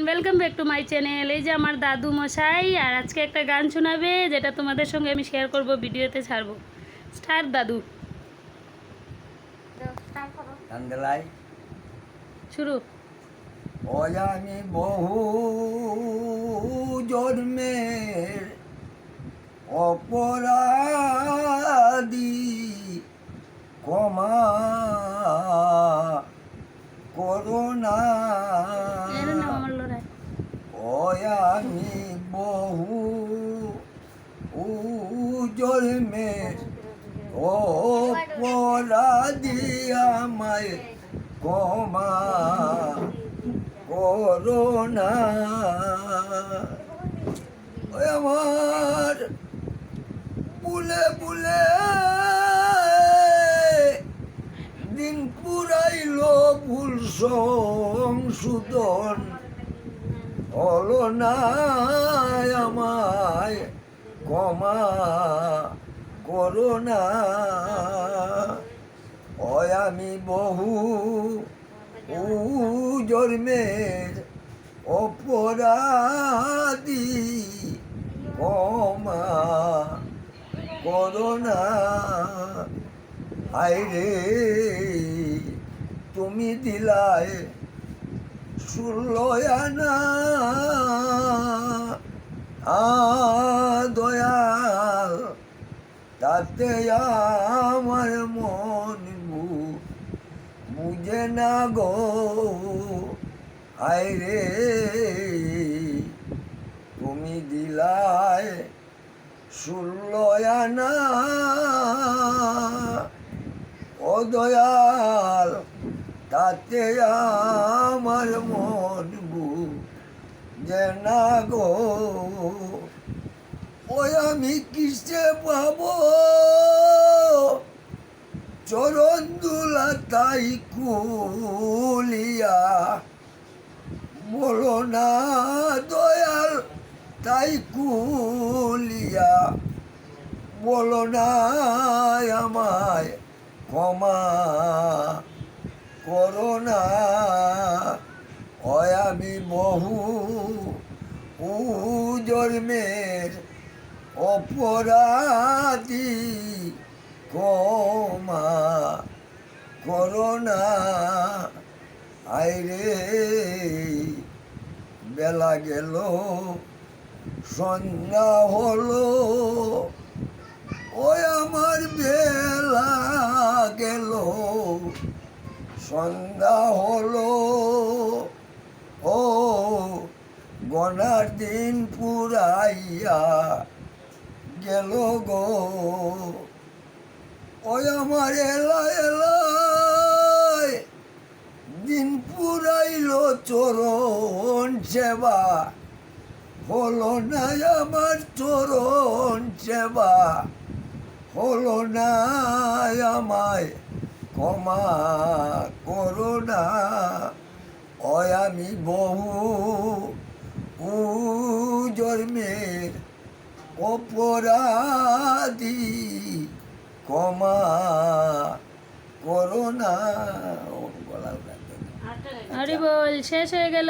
Welcome back to my channel. এই যে আমার দাদু মশাই আর আজকে একটা গান শোনাবে, যেটা তোমাদের সঙ্গে আমি শেয়ার করব, ভিডিওতে ছাড়বো। স্টার্ট দাদু, শুরু। ওই আমি বহু জন্মের অপরাধী, ক্ষমা করোনা। এর নাম আমার লড়াই। ওই আমি বহু জন্মের অপরাধী, আমায় ক্ষমা করোনা। ওই আমার বুলে বুলে দিন পুরাইলো, ভুল সংশোধন হলো না, আমায় ক্ষমা করোনা। ওই আমি বহু জন্মের অপরাধী, ক্ষমা করোনা। আইরে তুমি দিলায় সুলয়ানা, দয়াল তাতে আমার মন বুঝে না গো। আইরে তুমি দিলায় সুলয়ানা, ও দয়াল তাতে আমার মন বুঝে না গো। ওই আমি কিসে পাবো চরণ দুলা, তাই কুলিয়া বলো না দয়াল, তাই কুলিয়া বলো না, আমায় ক্ষমা করোনা। ওই আমি বহু জন্মের অপরাধী, ক্ষমা করোনা। আইরে বেলা গেল, সন্ধ্যা হলো, ওই আমার বেলা গেল, সন্ধ্যা হলো, ও গনার দিন পুরাইয়া গেল গো। ওই আমার এলা এলায় দিন পুরাইলো, চরণ সেবা হলো না, আমার চরণ সেবা হলো না, আমায় ক্ষমা করোনা। ওই আমি বহু জন্মের অপরাধী, ক্ষমা করোনা। হরি বল, শেষ হয়ে গেল।